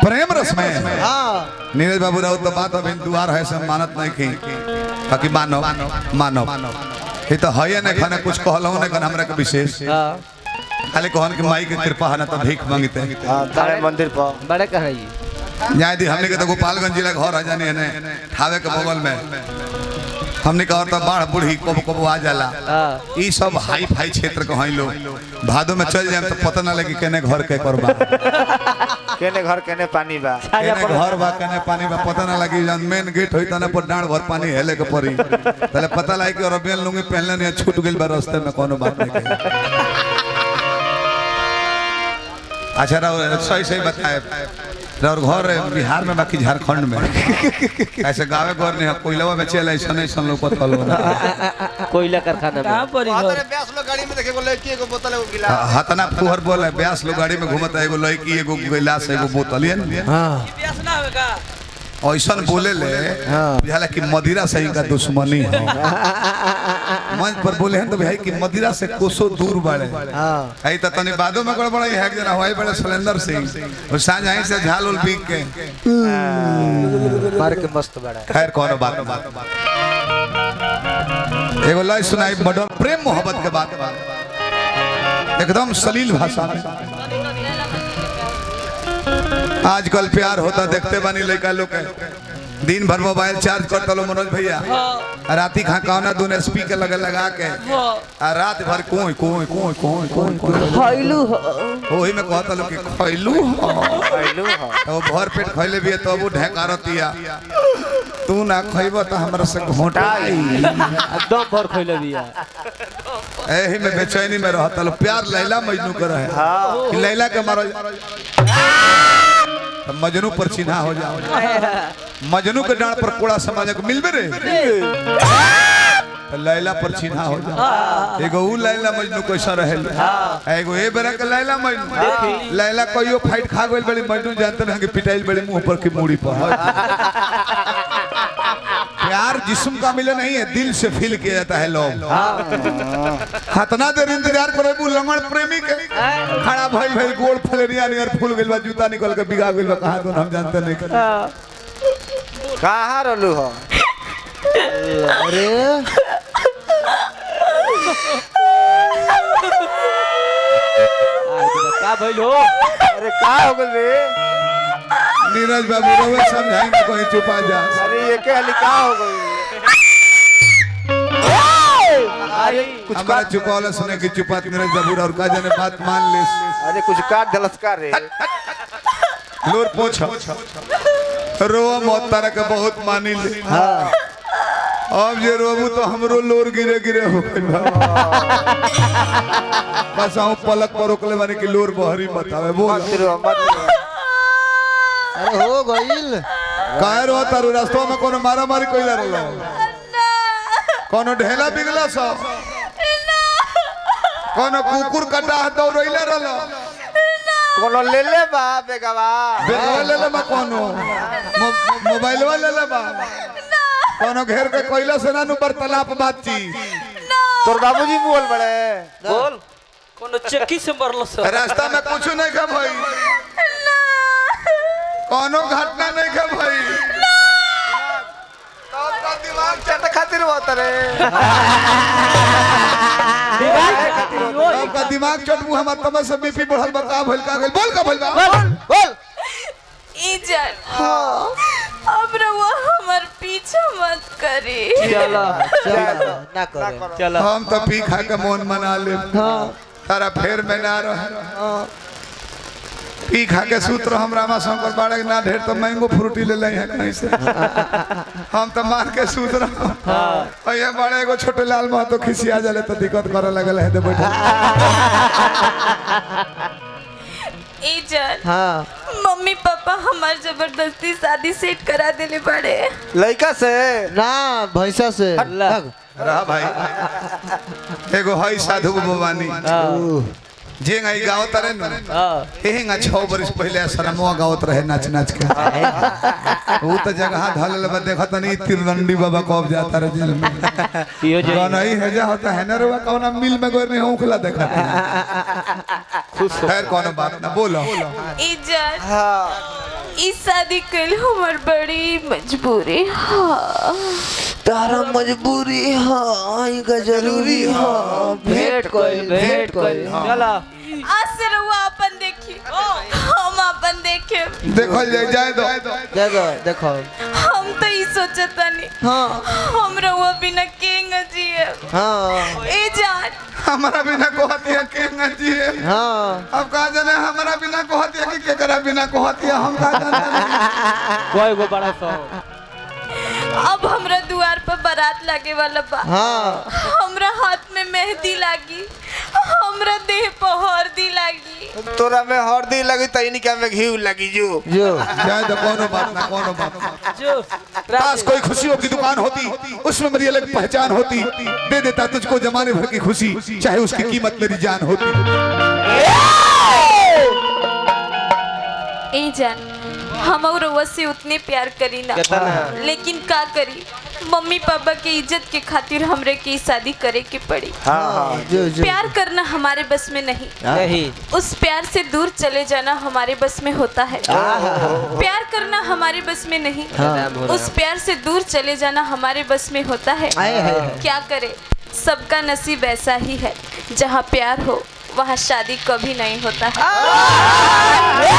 प्रेम रस में हाँ नीरज बाबू राउत तो बात अभी दुआर है सब मानत नहीं की बाकी मानो मानो ये तो है नहीं खाने कुछ कहलहु नहीं खाने हमरा के विशेष खाली कहन कि माई की कृपा है ना तो भीख मांगते तारे मंदिर पर बड़े कहे जी यहाँ दी हमने के तो गोपालगंज जिला घर है जानी है ठावे के बगल में हमने कहा तो बाढ़ बूढ़ी कब आ जाला ये सब हाई फाई क्षेत्र के हैं लोग भादो में चल जाए तो पता ना लगे केने घर के करबा केने घर केने पानी बा केने घर बा केने पानी बा पता ना लगी जन मेन गेट होई तना पर डांड भर पानी हेले के पड़ी पहले पता लगे कि अरबियन लुंगी पहनले नहीं छूट गेल बा रास्ते में कोनो बात नहीं अच्छा सही सही बताए और घर बिहार में बाकी झारखंड में ऐसे गावे घर नहीं कोयला में चल ऐसा नहीं सन लोग पता कोयला कारखाना में ब्यास लोग गाड़ी में देखे को लड़की एगो बोतल एगो गिलास हतना फुहर बोले ब्यास लोग गाड़ी में घूमता एगो लड़की एगो गिलास एगो बोतल हां ब्यास ना होगा ऐसा बोले ले हालांकि मदिरा से इनका दुश्मनी है मंच पर बोले हैं तो भाई कि मदिरा से कोसों दूर बढ़े है तो तनी बादों में गड़बड़ है कि जना हवाई बड़े सुलेंदर सिंह और सांझ आई से झाल उल पीक के मार के मस्त बड़ा खैर कोनो बात एगो लाइन सुनाई मर्डर प्रेम मोहब्बत के बात एकदम सलील भाषा में आजकल प्यार होता देखते बानी लड़का लोग दिन भर मोबाइल चार्ज करता लो मनोज भैया राती खा कौना दून एसपी के लगा के रात भर कोई कोई कोई कोई कोई खइलू ओही में कहता लो कि खइलू तो भर पेट खइले भी तो वो ढेकारतिया तू ना खइबो तो हमरा से घोटाई एकदम भर खइले बिया एही में बेचैनी में रहता लो प्यार लैला मजनू कर है कि लैला के मारो मजनू पर चिन्हा हो जाओ मजनू के डांड पर कोड़ा समाज को मिलबे रे लैला पर चिन्हा हो जाओ एगो उ लैला मजनू कैसा रहे एगो ए बेरा के लैला मजनू लैला कहियो फाइट खा गइल बड़ी मजनू जानते रहे कि पिटाइल बड़ी मुंह पर की मूड़ी पर प्यार जिस्म का मिले नहीं है दिल से फील किया जाता है लोग हतना देर इंतजार करे बु लंगड़ प्रेमी के खड़ा भाई भाई गोल फलेरिया नियर फूल गेल बा जूता निकल के बिगा गेल बा कहां तो हम जानते नहीं कहां रहलू हो अरे का भइल हो अरे का हो गेल रे नीरज बाबू रोवे समझाएंगे कोई चुपा जा अरे ये के हली का हो गई अरे कुछ हमारा चुपौला सुने की चुपात नीरज बाबू और का जाने बात मान ले अरे कुछ काट दलस का रे लोर पोछ रोवा मौत तारा के बहुत मानी ले हां अब जे रोबू तो हमरो लोर गिरे गिरे हो गइल बस आऊं पलक पर रोकले माने कि लोर बहरी बतावे बोल अरे हो गइल काहे रो तारू रास्ता में कोनो मारा मारी कइला रहलो कोनो ढेला बिगला सब कोनो कुकुर कटा दौड़ैले रहलो कोनो ले ले बा बेगवा ले ले बा कोनो मोबाइलवा ले ले बा कोनो घेर के कोइला से ना नु वार्तालाप बातचीत तोर बाबूजी बोल बड़े बोल कोनो चक्की से मरलो सब रास्ता में कुछ नहीं खा भाई कोनो घटना नहीं खा भाई तो दिमाग चट खातिर होत रे का दिमाग चटबू हमर तब से बीपी बढ़ल बा का भइल का गेल बोल का भइल बा बोल इजन अब रवा हमार पीछा मत करी चला चला ना करे चला हम तो पी खा के मन मना ले तारा फेर में ना रह पी खा के सूत्र हम रामा शंकर बाड़े ना ढेर तो मैंगो फ्रूटी ले ले कहीं से हम तो मार के सूत्र हां ये बड़े एगो छोटे लाल मां तो खिसिया जाले तो दिक्कत करे लगल है दे बैठे इजन हां मम्मी पापा हमार जबरदस्ती शादी सेट करा देले बड़े लड़का से ना भैंसा से लग रहा भाई एगो हई साधु भवानी जेंगा ई गावत रहे न हेंगा 6 बरिस पहले शरमवा गावत रहे नाच नाच के वो तो जगह धलल बा देखत नहीं तिरदंडी बाबा कब जाता रहे जेल में यो जे गाना ही है जा होता है ना रे कौन मिल में गोर नहीं औखला देखत खैर कौन बात ना बोलो इज्जत हाँ इस शादी कल हमार बड़ी मजबूरी हाँ तारा मजबूरी हाँ का जरूरी हाँ भेंट कोई चला आज से रहुआ अपन देखी हम अपन देखे देखो जाए दो देखो हम तो ई सोचता नहीं हाँ हम रहुआ बिना केंग जिए हाँ ए जान हमारा बिना कहतिया केंगा जी हाँ अब कहा जाने हमारा बिना कहतिया कि केकरा बिना कहतिया हम कहा जाने कोई को बड़ा सो अब हमरा द्वार पर बारात लागे वाला बा हाँ हमरा हाथ में मेहंदी लागी हमरा देह पर हल्दी लागी तोरा में हल्दी लगी तो इनका में घी लगी जो जाए तो कोनो बात ना जो पास कोई खुशियों की दुकान होती उसमें मेरी अलग पहचान होती दे देता तुझको जमाने भर की खुशी चाहे उसकी कीमत मेरी जान होती ए जान हम और रउआ से उतने प्यार करी ना लेकिन का करी मम्मी पापा के इज्जत के खातिर हमरे की शादी करे के पड़ी प्यार करना हमारे बस में नहीं उस प्यार से दूर चले जाना हमारे बस में होता है प्यार करना हमारे बस में नहीं उस प्यार से दूर चले जाना हमारे बस में होता है क्या करे सबका नसीब ऐसा ही है जहाँ प्यार हो वहाँ शादी कभी नहीं होता है